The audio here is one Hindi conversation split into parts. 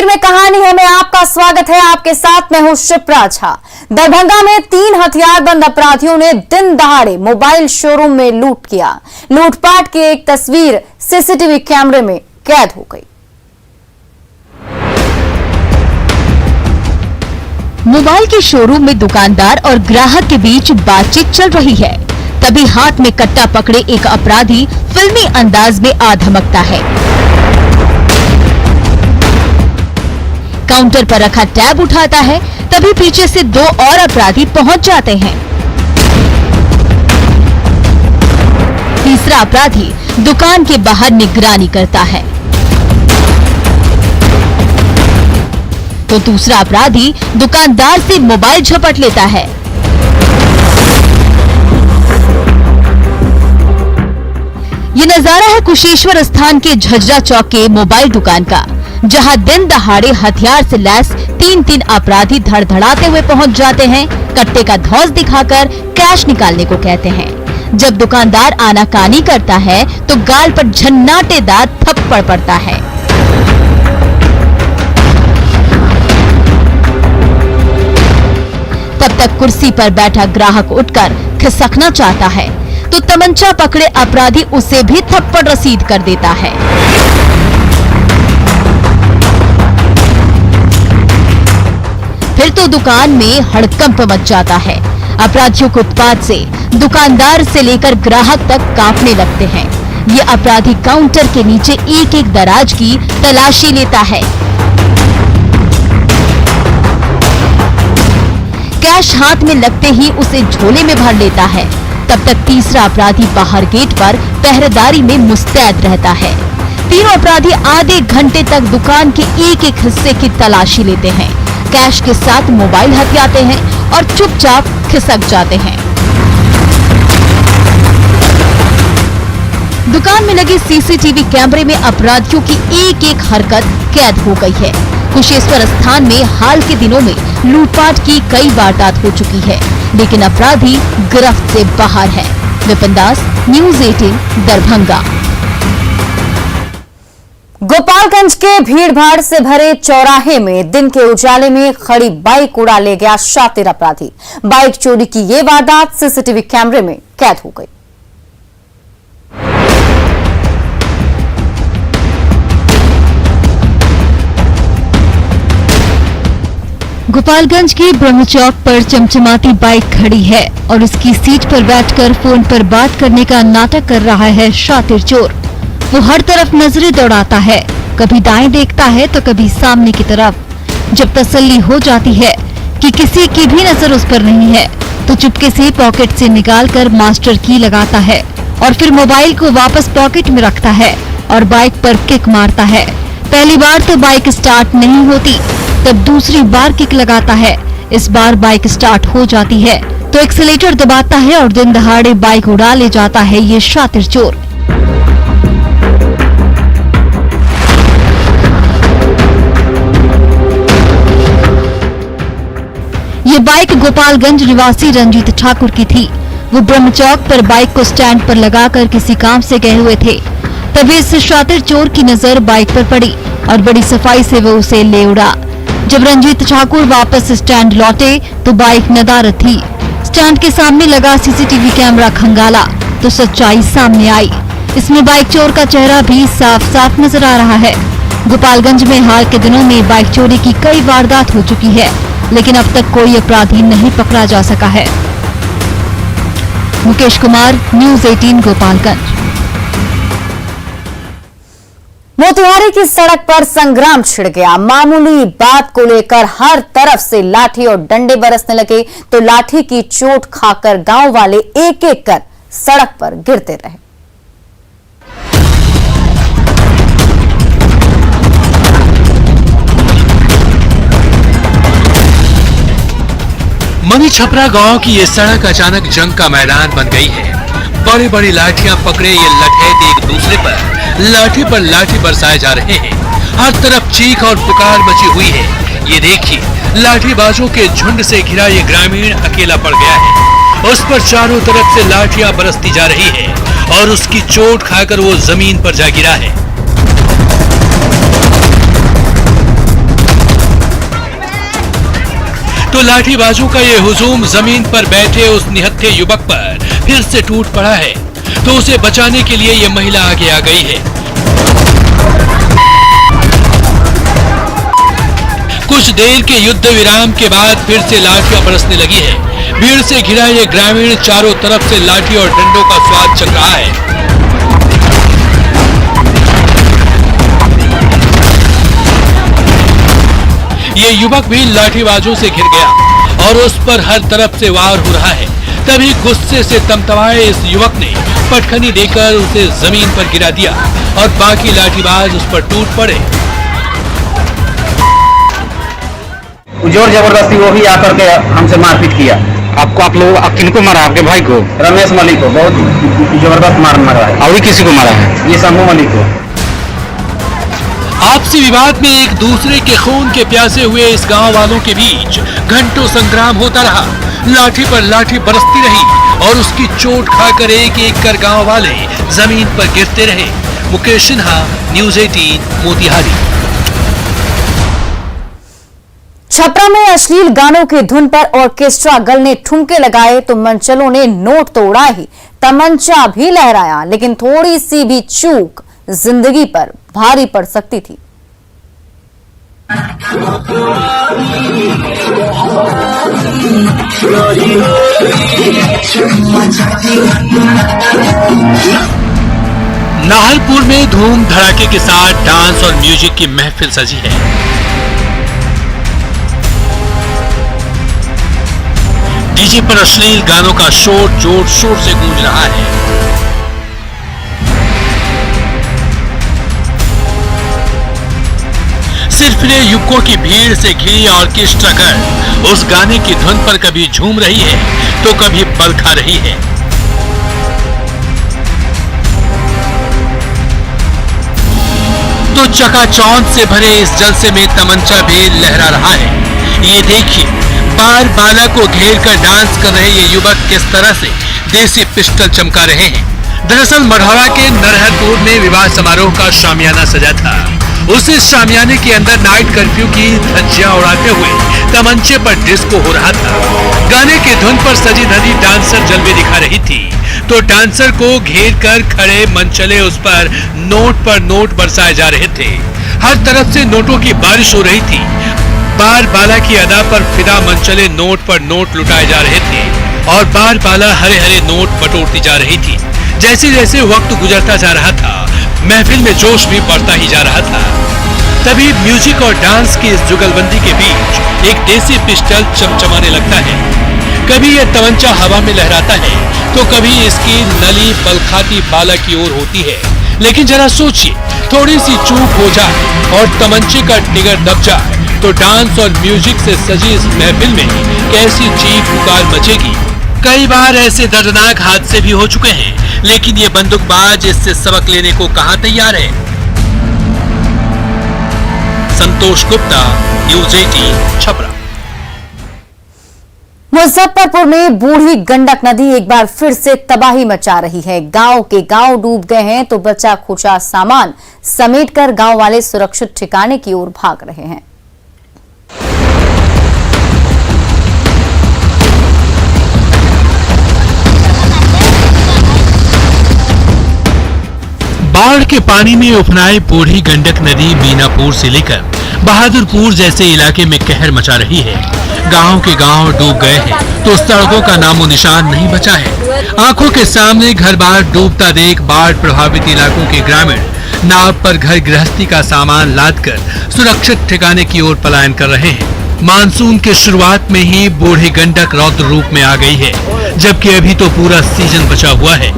तस्वीर में कहानी है में आपका स्वागत है। आपके साथ मैं हूं शिप्रा झा। दरभंगा में 3 हथियारबंद अपराधियों ने दिन दहाड़े मोबाइल शोरूम में लूट किया। लूटपाट की एक तस्वीर सीसीटीवी कैमरे में कैद हो गई। मोबाइल के शोरूम में दुकानदार और ग्राहक के बीच बातचीत चल रही है। तभी हाथ में कट्टा पकड़े एक अपराधी फिल्मी अंदाज में आ धमकता है। काउंटर पर रखा टैब उठाता है। तभी पीछे से 2 और अपराधी पहुंच जाते हैं। तीसरा अपराधी दुकान के बाहर निगरानी करता है तो दूसरा अपराधी दुकानदार से मोबाइल झपट लेता है। ये नजारा है कुशेश्वर स्थान के झज्जरा चौक के मोबाइल दुकान का, जहां दिन दहाड़े हथियार से लैस 3 अपराधी धड़धड़ाते हुए पहुंच जाते हैं। कट्टे का धौंस दिखाकर कैश निकालने को कहते हैं। जब दुकानदार आनाकानी करता है तो गाल पर झन्नाटेदार थप्पड़ पड़ता है। तब तक कुर्सी पर बैठा ग्राहक उठकर खिसकना चाहता है तो तमंचा पकड़े अपराधी उसे भी थप्पड़ रसीद कर देता है। फिर तो दुकान में हड़कंप मच जाता है। अपराधियों के उत्पात से दुकानदार से लेकर ग्राहक तक कांपने लगते हैं। ये अपराधी काउंटर के नीचे एक दराज की तलाशी लेता है। कैश हाथ में लगते ही उसे झोले में भर लेता है। तब तक तीसरा अपराधी बाहर गेट पर पहरेदारी में मुस्तैद रहता है। तीनों अपराधी आधे घंटे तक दुकान के एक हिस्से की तलाशी लेते हैं, कैश के साथ मोबाइल हथियाते हैं और चुपचाप खिसक जाते हैं। दुकान में लगे सीसीटीवी कैमरे में अपराधियों की एक हरकत कैद हो गई है। कुशेश्वर स्थान में हाल के दिनों में लूटपाट की कई वारदात हो चुकी है, लेकिन अपराधी गिरफ्त से बाहर है। विपिन दास, न्यूज़ 18, दरभंगा। गोपालगंज के भीड़भाड़ से भरे चौराहे में दिन के उजाले में खड़ी बाइक उड़ा ले गया शातिर अपराधी। बाइक चोरी की ये वारदात सीसीटीवी कैमरे में कैद हो गई। गोपालगंज के ब्रह्म चौक पर चमचमाती बाइक खड़ी है और उसकी सीट पर बैठकर फोन पर बात करने का नाटक कर रहा है शातिर चोर। वो हर तरफ नजरें दौड़ाता है, कभी दाएं देखता है तो कभी सामने की तरफ। जब तसल्ली हो जाती है कि किसी की भी नजर उस पर नहीं है तो चुपके से पॉकेट से निकालकर मास्टर की लगाता है और फिर मोबाइल को वापस पॉकेट में रखता है और बाइक पर किक मारता है। पहली बार तो बाइक स्टार्ट नहीं होती, तब दूसरी बार किक लगाता है। इस बार बाइक स्टार्ट हो जाती है तो एक्सीलेटर दबाता है और दिन दहाड़े बाइक उड़ा ले जाता है ये शातिर चोर। ये बाइक गोपालगंज निवासी रंजीत ठाकुर की थी। वो ब्रह्म चौक पर बाइक को स्टैंड पर लगाकर किसी काम से गए हुए थे। तभी इस शातिर चोर की नजर बाइक पर पड़ी और बड़ी सफाई से वो उसे ले उड़ा। जब रंजीत ठाकुर वापस स्टैंड लौटे तो बाइक नदारद थी। स्टैंड के सामने लगा सीसीटीवी कैमरा खंगाला तो सच्चाई सामने आई। इसमें बाइक चोर का चेहरा भी साफ साफ नजर आ रहा है। गोपालगंज में हाल के दिनों में बाइक चोरी की कई वारदात हो चुकी है, लेकिन अब तक कोई अपराधी नहीं पकड़ा जा सका है। मुकेश कुमार, न्यूज़ 18, गोपालगंज। मोतिहारी की सड़क पर संग्राम छिड़ गया। मामूली बात को लेकर हर तरफ से लाठी और डंडे बरसने लगे तो लाठी की चोट खाकर गांव वाले एक कर सड़क पर गिरते रहे। मनी छपरा गांव की ये सड़क अचानक जंग का मैदान बन गई है। बड़ी बड़ी लाठियां पकड़े ये लठैत एक दूसरे पर लाठी बरसाए जा रहे हैं। हर तरफ चीख और पुकार मची हुई है। ये देखिए, लाठीबाजों के झुंड से घिरा ये ग्रामीण अकेला पड़ गया है। उस पर चारों तरफ से लाठियां बरसती जा रही है और उसकी चोट खाकर वो जमीन पर जा गिरा है। तो लाठीबाजों का ये हुजूम जमीन पर बैठे उस निहत्थे युवक पर फिर से टूट पड़ा है। तो उसे बचाने के लिए ये महिला आगे आ गई है। कुछ देर के युद्ध विराम के बाद फिर से लाठियां बरसने लगी है। भीड़ से घिरा ये ग्रामीण चारों तरफ से लाठी और डंडों का स्वाद चख रहा है। ये युवक भी लाठीबाजों से घिर गया और उस पर हर तरफ से वार हो रहा है। तभी गुस्से से तमतमाए इस युवक ने पटखनी देकर उसे जमीन पर गिरा दिया और बाकी लाठीबाज उस पर टूट पड़े। जोर जबरदस्ती वो ही आकर के हमसे मारपीट किया। आप लोग किनको मारा? आपके भाई को? रमेश मलिक को बहुत जबरदस्त मारा है। अभी किसी को मारा है? ये शंभू मलिक को। आपसी विवाद में एक दूसरे के खून के प्यासे हुए इस गांव वालों के बीच घंटों संग्राम होता रहा। लाठी पर लाठी बरसती रही और उसकी चोट खाकर एक एक कर गांव वाले जमीन पर गिरते रहे। मुकेश सिन्हा, न्यूज़ 18, मोतिहारी। छपरा में अश्लील गानों की धुन पर ऑर्केस्ट्रा गर्ल ने ठुमके लगाए तो मनचलों ने नोट तो उड़ा ही, तमंचा भी लहराया, लेकिन थोड़ी सी भी चूक जिंदगी पर भारी पड़ सकती थी। नाहरपुर में धूम धड़ाके के साथ डांस और म्यूजिक की महफिल सजी है। डीजे पर अश्लील गानों का शोर जोर शोर से गूंज रहा है। सिर्फ ने युवकों की भीड़ से घिरी ऑर्केस्ट्रा गर्ल उस गाने की धुन पर कभी झूम रही है तो कभी बल खा रही है। तो चकाचौंध से भरे इस जलसे में तमंचा भी लहरा रहा है। ये देखिए, बार बाला को घेर कर डांस कर रहे ये युवक किस तरह से देसी पिस्टल चमका रहे हैं। दरअसल मढ़ौरा के नरहरपुर में विवाह समारोह का शामियाना सजा था। उसी शामियाने के अंदर नाइट कर्फ्यू की धज्जियां उड़ाते हुए तमंचे पर डिस्को हो रहा था। गाने की धुन पर सजी धजी डांसर जलवे दिखा रही थी तो डांसर को घेर कर खड़े मनचले उस पर नोट बरसाए जा रहे थे। हर तरफ से नोटों की बारिश हो रही थी। बार बाला की अदा पर फिदा मनचले नोट पर नोट लुटाए जा रहे थे और बार बाला हरे हरे नोट बटोरती जा रही थी। जैसे जैसे वक्त गुजरता जा रहा था, महफिल में जोश भी बढ़ता ही जा रहा था। तभी म्यूजिक और डांस की इस जुगलबंदी के बीच एक देसी पिस्टल चमचमाने लगता है। कभी यह तमंचा हवा में लहराता है तो कभी इसकी नली बलखाती बाला की ओर होती है। लेकिन जरा सोचिए, थोड़ी सी चूक हो जाए और तमंचे का टिगर दब जाए तो डांस और म्यूजिक से सजी इस महफिल में कैसी चीख पुकार मचेगी। कई बार ऐसे दर्दनाक हादसे भी हो चुके हैं, लेकिन ये बंदूकबाज इससे सबक लेने को कहां तैयार है। संतोष गुप्ता, न्यूज़ 18, छपरा। मुजफ्फरपुर में बूढ़ी गंडक नदी एक बार फिर से तबाही मचा रही है। गांव के गांव डूब गए हैं तो बचा खुचा सामान समेटकर गांव वाले सुरक्षित ठिकाने की ओर भाग रहे हैं। बाढ़ के पानी में उफनाई बूढ़ी गंडक नदी मीनापुर से लेकर बहादुरपुर जैसे इलाके में कहर मचा रही है। गांव के गांव डूब गए हैं तो सड़कों का नामो निशान नहीं बचा है। आंखों के सामने घर बार डूबता देख बाढ़ प्रभावित इलाकों के ग्रामीण नाव पर घर गृहस्थी का सामान लादकर सुरक्षित ठिकाने की ओर पलायन कर रहे हैं। मानसून के शुरुआत में ही बूढ़ी गंडक रौद्र रूप में आ गई है, जबकि अभी तो पूरा सीजन बचा हुआ है।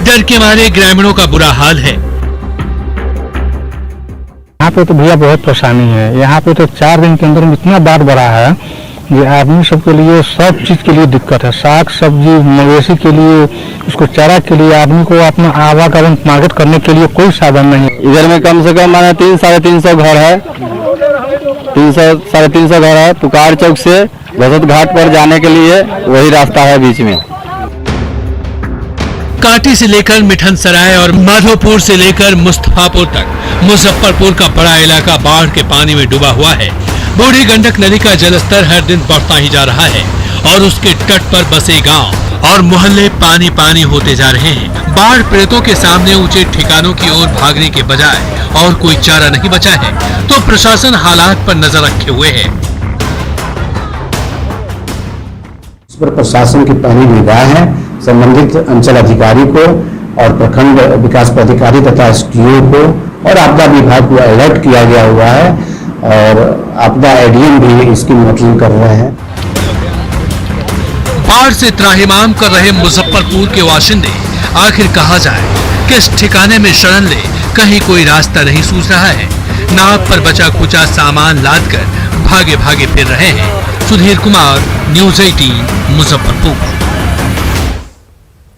डर के मारे ग्रामीणों का बुरा हाल है। यहाँ पे तो भैया बहुत परेशानी है। यहाँ पे तो 4 दिन के अंदर इतना बाढ़ बढ़ा है ये आदमी सबके लिए सब चीज के लिए दिक्कत है। साग सब्जी मवेशी के लिए, उसको चारा के लिए, आदमी को अपना आवागमन मार्केट करने के लिए कोई साधन नहीं है। इधर में कम से कम 300-350 घर है, 300-350 घर है। पुकार चौक से भसत घाट पर जाने के लिए वही रास्ता है बीच में। काटी से लेकर मिठन सराय और माधोपुर से लेकर मुस्तफापुर तक मुजफ्फरपुर का बड़ा इलाका बाढ़ के पानी में डूबा हुआ है। बूढ़ी गंडक नदी का जलस्तर हर दिन बढ़ता ही जा रहा है और उसके तट पर बसे गांव और मोहल्ले पानी पानी होते जा रहे हैं। बाढ़ पीड़ितों के सामने ऊंचे ठिकानों की ओर भागने के बजाय और कोई चारा नहीं बचा है, तो प्रशासन हालात पर नजर रखे हुए है। इस पर प्रशासन की पहली निगाह है। संबंधित अंचल अधिकारी को और प्रखंड विकास पदाधिकारी तथा एसडीओ को और आपदा विभाग को अलर्ट किया गया हुआ है और आपदा एडीएम भी इसकी मॉनिटरिंग कर रहे हैं। बाढ़ से त्राहिमाम कर रहे मुजफ्फरपुर के बाशिंदे आखिर कहा जाए किस ठिकाने में शरण ले, कहीं कोई रास्ता नहीं सूझ रहा है। नाव पर बचा कुचा सामान लाद कर भागे भागे फिर रहे हैं। सुधीर कुमार, न्यूज़ 18 मुजफ्फरपुर।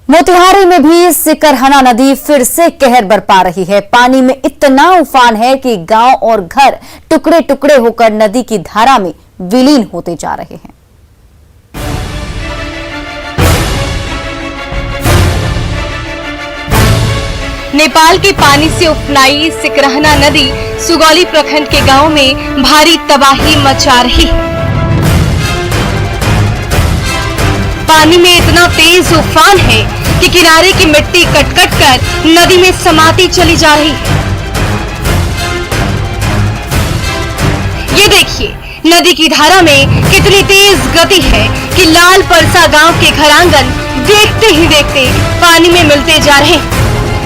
मोतिहारी में भी सिकरहना नदी फिर से कहर बरपा रही है। पानी में इतना उफान है कि गांव और घर टुकड़े टुकड़े होकर नदी की धारा में विलीन होते जा रहे हैं। नेपाल के पानी से उफनाई सिकरहना नदी सुगौली प्रखंड के गांव में भारी तबाही मचा रही है। पानी में इतना तेज उफान है कि किनारे की मिट्टी कट-कट कर नदी में समाती चली जा रही है। ये देखिए नदी की धारा में कितनी तेज गति है कि लाल परसा गांव के घरांगन देखते ही देखते पानी में मिलते जा रहे हैं।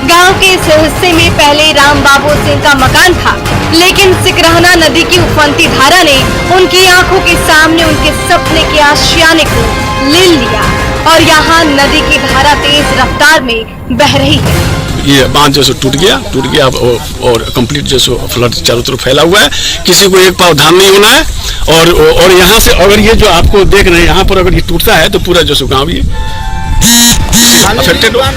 गांव के इस हिस्से में पहले राम बाबू सिंह का मकान था, लेकिन सिकरहना नदी की उफनती धारा ने उनकी आंखों के सामने उनके सपने के आशियाने को ले लिया और यहाँ नदी की धारा तेज रफ्तार में बह रही है। ये बांध जैसे टूट गया और कंप्लीट जैसे फ्लड चारों तरफ फैला हुआ है। किसी को एक पाव धान नहीं होना है और यहाँ से अगर ये जो आपको देख रहे हैं यहाँ पर अगर ये टूटता है तो पूरा जैसे गाँव ये अफेक्टेड हुआ।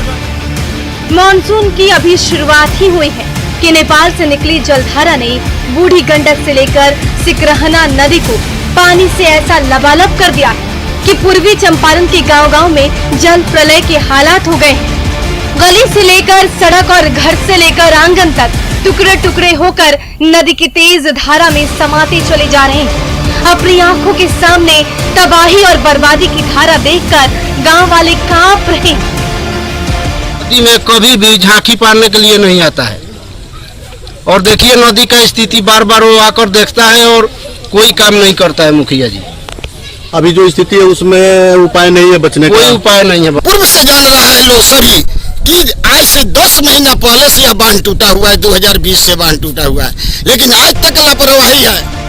मानसून की अभी शुरुआत ही हुई है कि नेपाल से निकली जलधारा ने बूढ़ी गंडक से लेकर सिकरहना नदी को पानी से ऐसा लबालब कर दिया कि पूर्वी चंपारण के गांव-गांव में जल प्रलय के हालात हो गए हैं। गली से लेकर सड़क और घर से लेकर आंगन तक टुकड़े टुकड़े होकर नदी की तेज धारा में समाते चले जा रहे हैं। अपनी आंखों के सामने तबाही और बर्बादी की धारा देखकर गांव वाले कांप रहे हैं। नदी में कभी भी झांकी पारने के लिए नहीं आता है और देखिए नदी का स्थिति बार बार वो आकर देखता है और कोई काम नहीं करता है मुखिया जी। अभी जो स्थिति है उसमें उपाय नहीं है बचने का, कोई उपाय नहीं है। पूर्व से जान रहा है लोग सभी कि आज से 10 महीना पहले से यह बांध टूटा हुआ है, 2020 से बांध टूटा हुआ है, लेकिन आज तक लापरवाही है।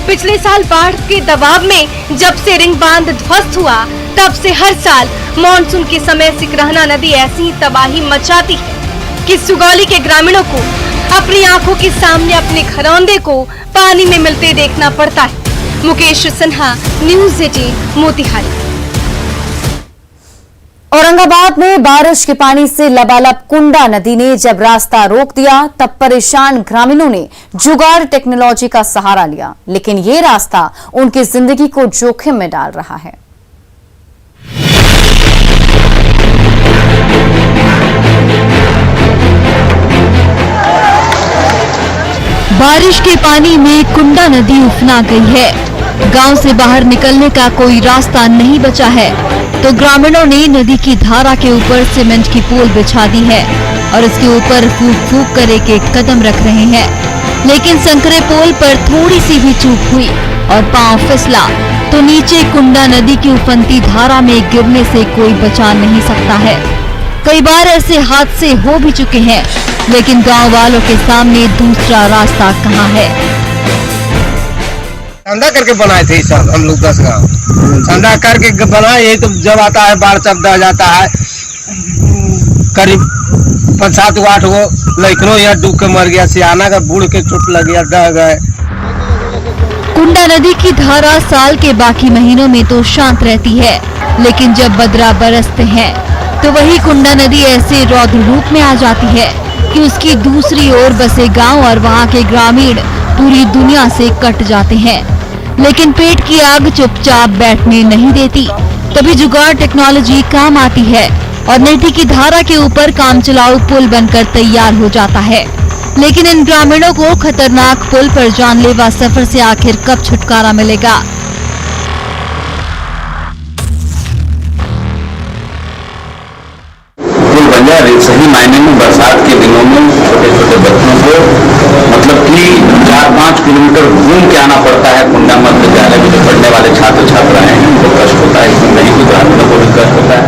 पिछले साल बाढ़ के दबाव में जब से रिंग बांध ध्वस्त हुआ तब से हर साल मानसून के समय सिकरहना नदी ऐसी तबाही मचाती है कि सुगौली के ग्रामीणों को अपनी आंखों के सामने अपने घरौंदे को पानी में मिलते देखना पड़ता है। मुकेश सिन्हा, न्यूज़ 18 मोतिहारी। औरंगाबाद में बारिश के पानी से लबालब कुंडा नदी ने जब रास्ता रोक दिया तब परेशान ग्रामीणों ने जुगाड़ टेक्नोलॉजी का सहारा लिया, लेकिन ये रास्ता उनकी जिंदगी को जोखिम में डाल रहा है। बारिश के पानी में कुंडा नदी उफना गई है। गांव से बाहर निकलने का कोई रास्ता नहीं बचा है, तो ग्रामीणों ने नदी की धारा के ऊपर सीमेंट की पोल बिछा दी है और इसके ऊपर फूंक फूंक कर एक कदम रख रहे हैं। लेकिन संकरे पोल पर थोड़ी सी भी चूक हुई और पांव फिसला तो नीचे कुंडा नदी की उफनती धारा में गिरने से कोई बचा नहीं सकता है। कई बार ऐसे हादसे हो भी चुके हैं, लेकिन गांव वालों के सामने दूसरा रास्ता कहां है। ठंडा करके बनाए थे सब हम लोग 10 गाँव ठंडा करके बनाए। यही तो जब आता है बाढ़ चब जाता है करीब 5-7-8 गो लड़कों यहाँ डूब के मर गया, सियाना का बूढ़ के चोट लग गया, दह गए। कुंडा नदी की धारा साल के बाकी महीनों में तो शांत रहती है, लेकिन जब बदरा बरसते हैं तो वही कुंडा नदी ऐसे रौद्र रूप में आ जाती है कि उसकी दूसरी ओर बसे गांव और वहां के ग्रामीण पूरी दुनिया से कट जाते हैं। लेकिन पेट की आग चुपचाप बैठने नहीं देती, तभी जुगाड़ टेक्नोलॉजी काम आती है और नदी की धारा के ऊपर काम चलाऊ पुल बनकर तैयार हो जाता है। लेकिन इन ग्रामीणों को खतरनाक पुल पर जानलेवा सफर से आखिर कब छुटकारा मिलेगा? पुल बन जाए सही मायने में बरसात के दिनों में छोटे छोटे बच्चों को मतलब कि 4-5 किलोमीटर घूम के आना पड़ता है। कुंडा मध्य विद्यालय में जो पढ़ने वाले छात्र छात्राएं हैं उनको कष्ट होता है, इसमें नहीं तो ग्रामीणों को भी कष्ट होता है।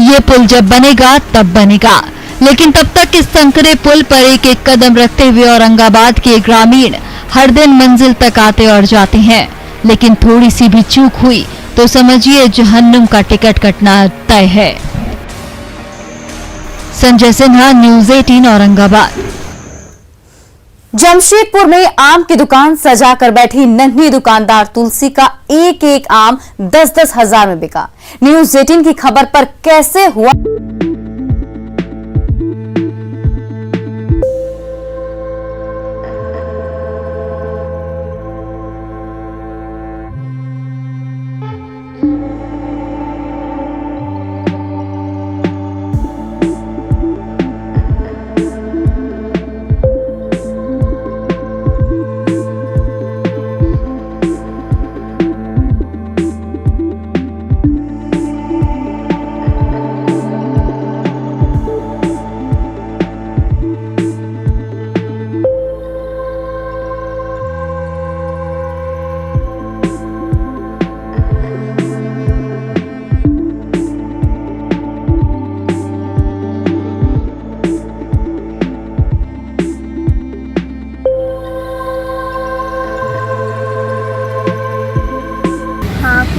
ये पुल जब बनेगा तब बनेगा, लेकिन तब तक इस संकरे पुल पर एक एक कदम रखते हुए औरंगाबाद के ग्रामीण हर दिन मंजिल तक आते और जाते हैं। लेकिन थोड़ी सी भी चूक हुई तो समझिए जहन्नुम का टिकट कटना तय है। संजय सिन्हा, न्यूज़ 18 औरंगाबाद। जमशेदपुर में आम की दुकान सजाकर बैठी नन्ही दुकानदार तुलसी का एक एक आम 10-10 हजार में बिका। न्यूज़ 18 की खबर पर कैसे हुआ?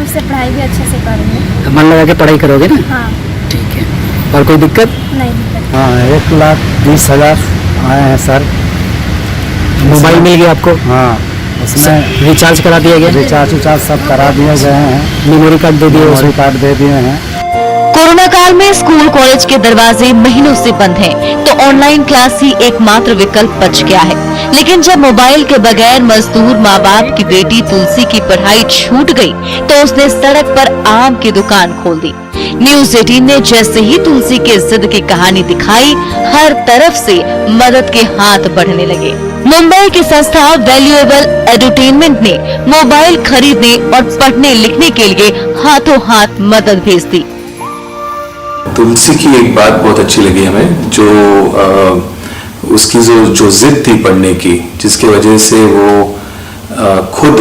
से पढ़ाई भी अच्छे से करूँगी। मन लगा के पढ़ाई करोगे ना? हाँ। ठीक है। और कोई दिक्कत? नहीं दिक्कत। हाँ, 1,20,000 आए हैं सर। मोबाइल मिल गया आपको? हाँ, उसमें रिचार्ज करा दिया गया? रिचार्ज सब करा दिए गए हैं। मेमोरी कार्ड दे दिए? मेमोरी कार्ड दे दिए हैं। कोरोना काल में स्कूल कॉलेज के दरवाजे महीनों से बंद हैं, तो ऑनलाइन क्लास ही एकमात्र विकल्प बच गया है। लेकिन जब मोबाइल के बगैर मजदूर माँ बाप की बेटी तुलसी की पढ़ाई छूट गई, तो उसने सड़क पर आम की दुकान खोल दी। न्यूज़ 18 ने जैसे ही तुलसी के जिद की कहानी दिखाई, हर तरफ से मदद के हाथ बढ़ने लगे। मुंबई की संस्था वैल्यूएबल एडुटेनमेंट ने मोबाइल खरीदने और पढ़ने लिखने के लिए हाथों हाथ मदद भेज दी। तुलसी की एक बात बहुत अच्छी लगी हमें, जो उसकी जो जिद थी पढ़ने की, जिसकी वजह से वो खुद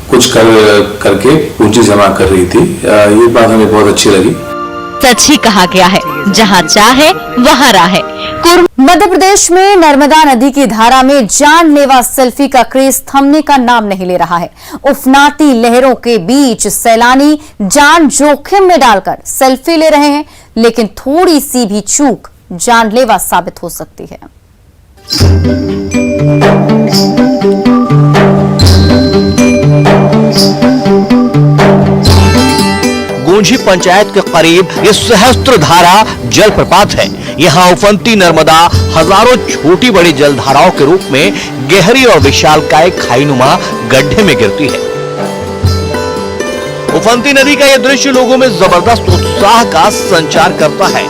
कुछ करके पूंजी जमा कर रही थी, ये बात हमें बहुत अच्छी लगी। सच ही कहा गया है, जहाँ चाहे वहाँ राह है। मध्य प्रदेश में नर्मदा नदी की धारा में जानलेवा सेल्फी का क्रेज थमने का नाम नहीं ले रहा है। उफनाती लहरों के बीच सैलानी जान जोखिम में डालकर सेल्फी ले रहे हैं, लेकिन थोड़ी सी भी चूक जानलेवा साबित हो सकती है। गूंजी पंचायत के करीब ये सहस्त्रधारा जलप्रपात है। यहाँ उफनती नर्मदा हजारों छोटी बड़ी जलधाराओं के रूप में गहरी और विशालकाय खाईनुमा गड्ढे में गिरती है। उफनती नदी का यह दृश्य लोगों में जबरदस्त उत्साह का संचार करता है।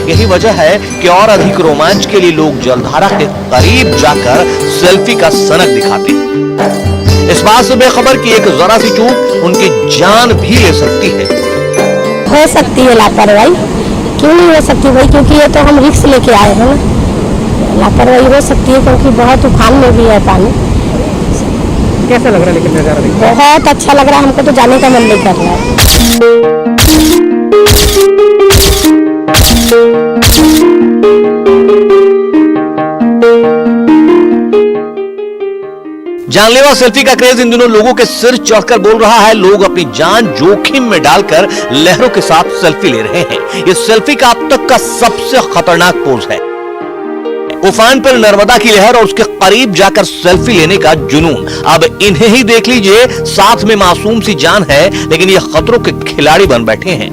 यही वजह है कि और अधिक रोमांच के लिए लोग जलधारा के करीब जाकर सेल्फी का सनक दिखाते हैं। इस बात से बेखबर कि एक जरा सी चूक उनकी जान भी ले सकती है। हो सकती है लापरवाही, क्यों नहीं हो सकती भाई, क्योंकि ये तो हम रिस्क लेके आए हैं ना। लापरवाही हो सकती है क्योंकि बहुत उफान में भी है पानी। कैसा लग रहा है लेकिन नजारा? बहुत अच्छा लग रहा है, हमको तो जाने का मन नहीं कर रहा है। जानलेवा सेल्फी का क्रेज इन दिनों लोगों के सिर चढ़कर बोल रहा है। लोग अपनी जान जोखिम में डालकर लहरों के साथ सेल्फी ले रहे हैं। ये सेल्फी का अब तक का सबसे खतरनाक पोज है। उफान पर नर्मदा की लहर और उसके करीब जाकर सेल्फी लेने का जुनून। अब इन्हें ही देख लीजिए, साथ में मासूम सी जान है, लेकिन ये खतरों के खिलाड़ी बन बैठे हैं।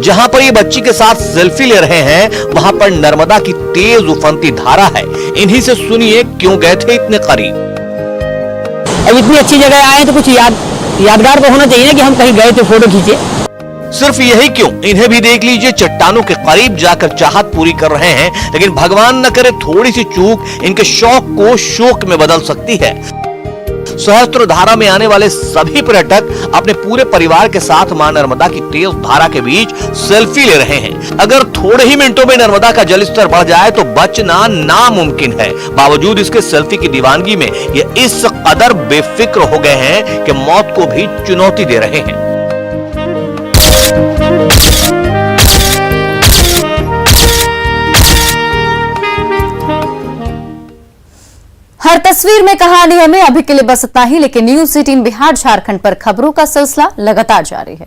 जहां पर ये बच्ची के साथ सेल्फी ले रहे हैं, वहां पर नर्मदा की तेज उफनती धारा है। इन्हीं से सुनिए क्यों गए थे इतने करीब। अब इतनी अच्छी जगह आए तो कुछ यादगार तो होना चाहिए ना कि हम कहीं गए थे, फोटो खींचे। सिर्फ यही क्यों, इन्हें भी देख लीजिए, चट्टानों के करीब जाकर चाहत पूरी कर रहे हैं, लेकिन भगवान न करे थोड़ी सी चूक इनके शौक को शोक में बदल सकती है। सहस्त्रधारा में आने वाले सभी पर्यटक अपने पूरे परिवार के साथ मां नर्मदा की तेज धारा के बीच सेल्फी ले रहे हैं। अगर थोड़े ही मिनटों में नर्मदा का जल स्तर बढ़ जाए तो बचना नामुमकिन है। बावजूद इसके सेल्फी की दीवानगी में ये इस कदर बेफिक्र हो गए हैं कि मौत को भी चुनौती दे रहे हैं। हर तस्वीर में कहानी है। अभी के लिए बस इतना ही, लेकिन न्यूज़ 18 बिहार झारखंड पर खबरों का सिलसिला लगातार जारी है।